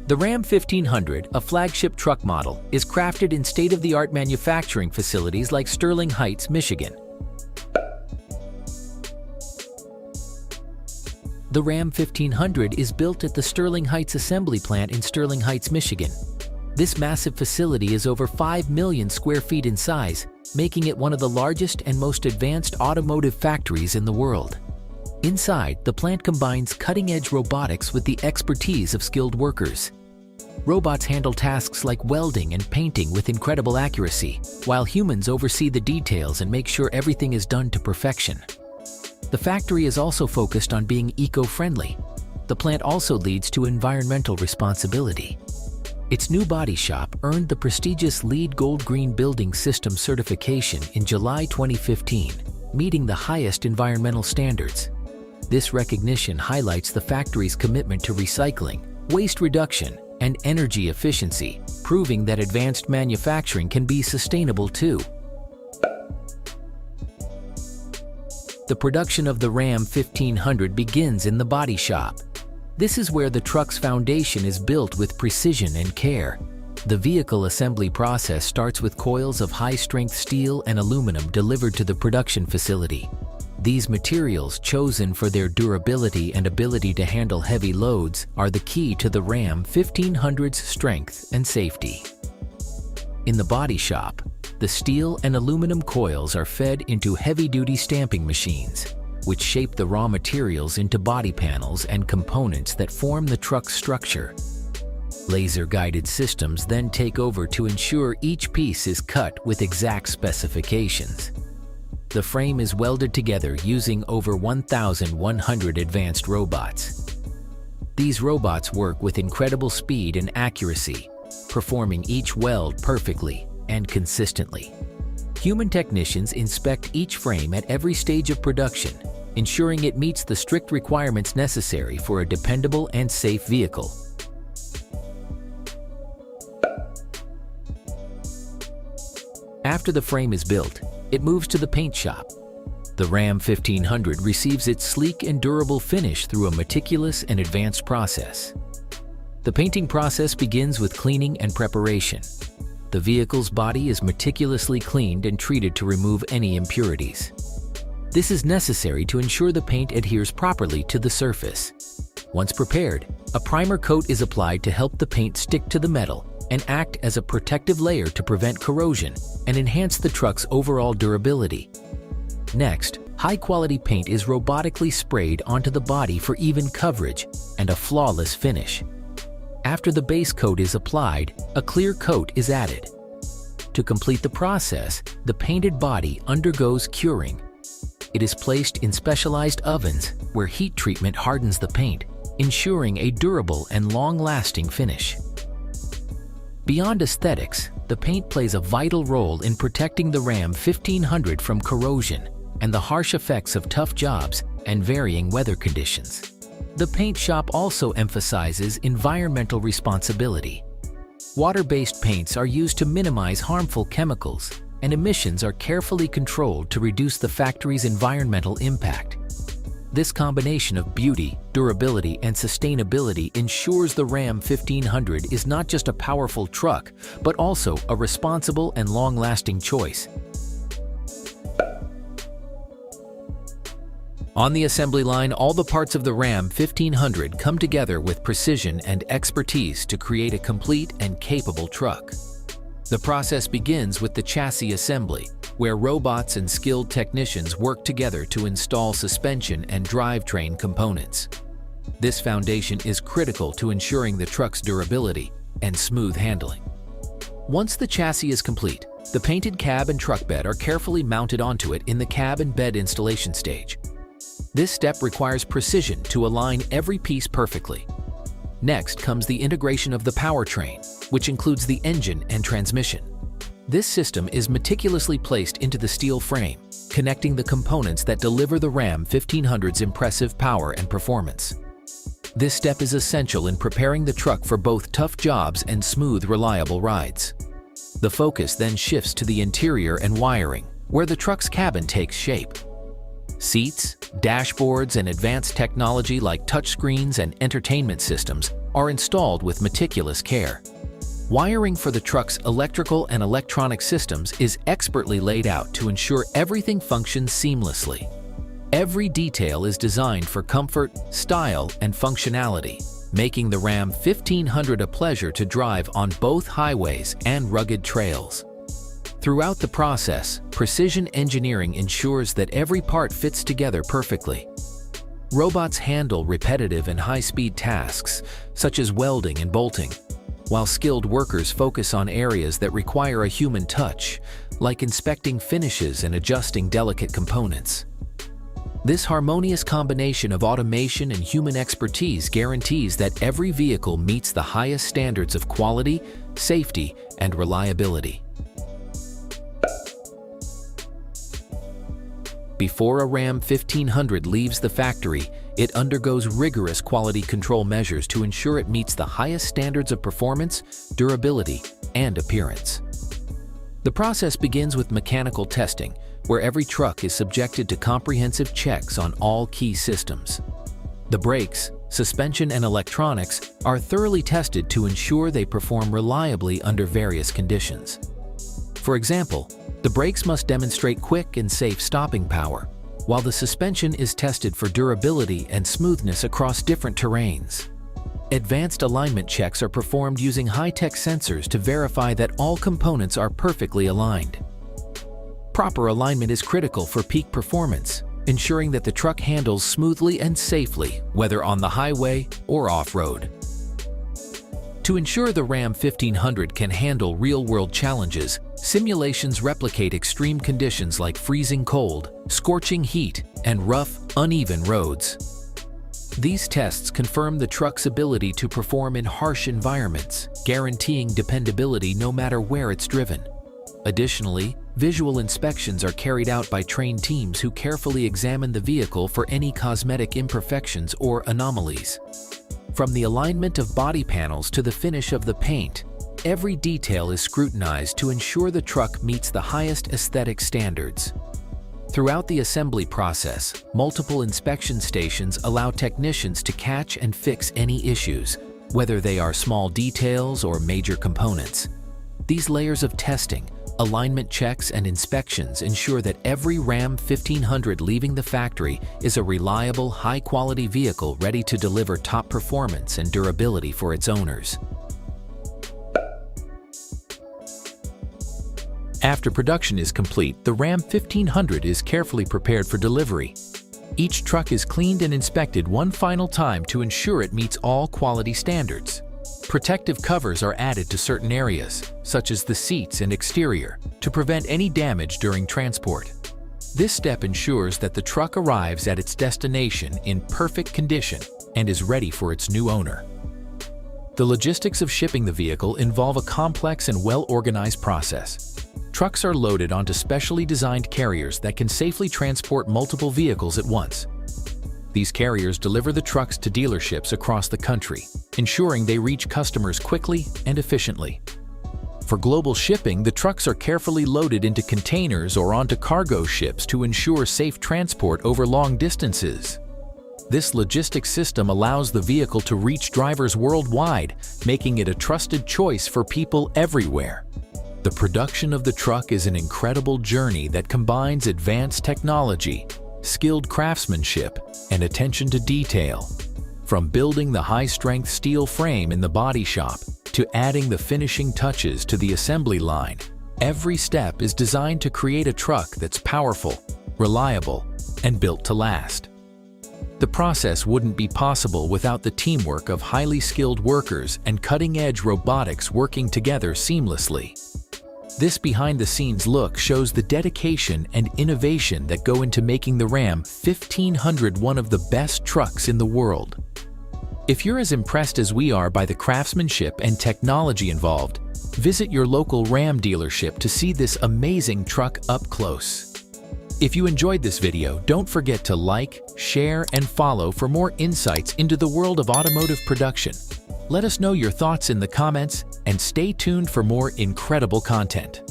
The Ram 1500, a flagship truck model, is crafted in state-of-the-art manufacturing facilities like Sterling Heights, Michigan. The Ram 1500 is built at the Sterling Heights assembly plant in Sterling Heights, Michigan. This massive facility is over 5 million square feet in size, making it one of the largest and most advanced automotive factories in the world. Inside, the plant combines cutting-edge robotics with the expertise of skilled workers. Robots handle tasks like welding and painting with incredible accuracy, while humans oversee the details and make sure everything is done to perfection. The factory is also focused on being eco-friendly. The plant also leads to environmental responsibility. Its new body shop earned the prestigious LEED Gold Green Building System certification in July 2015, meeting the highest environmental standards. This recognition highlights the factory's commitment to recycling, waste reduction, and energy efficiency, proving that advanced manufacturing can be sustainable too. The production of the Ram 1500 begins in the body shop. This is where the truck's foundation is built with precision and care. The vehicle assembly process starts with coils of high-strength steel and aluminum delivered to the production facility. These materials, chosen for their durability and ability to handle heavy loads, are the key to the Ram 1500's strength and safety. In the body shop, the steel and aluminum coils are fed into heavy-duty stamping machines, which shape the raw materials into body panels and components that form the truck's structure. Laser-guided systems then take over to ensure each piece is cut with exact specifications. The frame is welded together using over 1,100 advanced robots. These robots work with incredible speed and accuracy, performing each weld perfectly and consistently. Human technicians inspect each frame at every stage of production, ensuring it meets the strict requirements necessary for a dependable and safe vehicle. After the frame is built, it moves to the paint shop. The Ram 1500 receives its sleek and durable finish through a meticulous and advanced process. The painting process begins with cleaning and preparation. The vehicle's body is meticulously cleaned and treated to remove any impurities. This is necessary to ensure the paint adheres properly to the surface. Once prepared, a primer coat is applied to help the paint stick to the metal and act as a protective layer to prevent corrosion and enhance the truck's overall durability. Next, high-quality paint is robotically sprayed onto the body for even coverage and a flawless finish. After the base coat is applied, a clear coat is added. To complete the process, the painted body undergoes curing. It is placed in specialized ovens where heat treatment hardens the paint, ensuring a durable and long-lasting finish. Beyond aesthetics, the paint plays a vital role in protecting the Ram 1500 from corrosion and the harsh effects of tough jobs and varying weather conditions. The paint shop also emphasizes environmental responsibility. Water-based paints are used to minimize harmful chemicals, and emissions are carefully controlled to reduce the factory's environmental impact. This combination of beauty, durability, and sustainability ensures the Ram 1500 is not just a powerful truck, but also a responsible and long-lasting choice. On the assembly line, all the parts of the Ram 1500 come together with precision and expertise to create a complete and capable truck. The process begins with the chassis assembly, where robots and skilled technicians work together to install suspension and drivetrain components. This foundation is critical to ensuring the truck's durability and smooth handling. Once the chassis is complete, the painted cab and truck bed are carefully mounted onto it in the cab and bed installation stage. This step requires precision to align every piece perfectly. Next comes the integration of the powertrain, which includes the engine and transmission. This system is meticulously placed into the steel frame, connecting the components that deliver the Ram 1500's impressive power and performance. This step is essential in preparing the truck for both tough jobs and smooth, reliable rides. The focus then shifts to the interior and wiring, where the truck's cabin takes shape. Seats, dashboards, and advanced technology like touchscreens and entertainment systems are installed with meticulous care. Wiring for the truck's electrical and electronic systems is expertly laid out to ensure everything functions seamlessly. Every detail is designed for comfort, style, and functionality, making the Ram 1500 a pleasure to drive on both highways and rugged trails. Throughout the process, precision engineering ensures that every part fits together perfectly. Robots handle repetitive and high-speed tasks, such as welding and bolting, while skilled workers focus on areas that require a human touch, like inspecting finishes and adjusting delicate components. This harmonious combination of automation and human expertise guarantees that every vehicle meets the highest standards of quality, safety, and reliability. Before a Ram 1500 leaves the factory, it undergoes rigorous quality control measures to ensure it meets the highest standards of performance, durability, and appearance. The process begins with mechanical testing, where every truck is subjected to comprehensive checks on all key systems. The brakes, suspension, and electronics are thoroughly tested to ensure they perform reliably under various conditions. For example, the brakes must demonstrate quick and safe stopping power, while the suspension is tested for durability and smoothness across different terrains. Advanced alignment checks are performed using high-tech sensors to verify that all components are perfectly aligned. Proper alignment is critical for peak performance, ensuring that the truck handles smoothly and safely, whether on the highway or off-road. To ensure the Ram 1500 can handle real-world challenges, simulations replicate extreme conditions like freezing cold, scorching heat, and rough, uneven roads. These tests confirm the truck's ability to perform in harsh environments, guaranteeing dependability no matter where it's driven. Additionally, visual inspections are carried out by trained teams who carefully examine the vehicle for any cosmetic imperfections or anomalies. From the alignment of body panels to the finish of the paint, every detail is scrutinized to ensure the truck meets the highest aesthetic standards. Throughout the assembly process, multiple inspection stations allow technicians to catch and fix any issues, whether they are small details or major components. These layers of testing, alignment checks, and inspections ensure that every Ram 1500 leaving the factory is a reliable, high-quality vehicle ready to deliver top performance and durability for its owners. After production is complete, the Ram 1500 is carefully prepared for delivery. Each truck is cleaned and inspected one final time to ensure it meets all quality standards. Protective covers are added to certain areas, such as the seats and exterior, to prevent any damage during transport. This step ensures that the truck arrives at its destination in perfect condition and is ready for its new owner. The logistics of shipping the vehicle involve a complex and well-organized process. Trucks are loaded onto specially designed carriers that can safely transport multiple vehicles at once. These carriers deliver the trucks to dealerships across the country, ensuring they reach customers quickly and efficiently. For global shipping, the trucks are carefully loaded into containers or onto cargo ships to ensure safe transport over long distances. This logistics system allows the vehicle to reach drivers worldwide, making it a trusted choice for people everywhere. The production of the truck is an incredible journey that combines advanced technology, skilled craftsmanship, and attention to detail. From building the high-strength steel frame in the body shop to adding the finishing touches to the assembly line, every step is designed to create a truck that's powerful, reliable, and built to last. The process wouldn't be possible without the teamwork of highly skilled workers and cutting-edge robotics working together seamlessly. This behind-the-scenes look shows the dedication and innovation that go into making the Ram 1500 one of the best trucks in the world. If you're as impressed as we are by the craftsmanship and technology involved, visit your local Ram dealership to see this amazing truck up close. If you enjoyed this video, don't forget to like, share, and follow for more insights into the world of automotive production. Let us know your thoughts in the comments and stay tuned for more incredible content.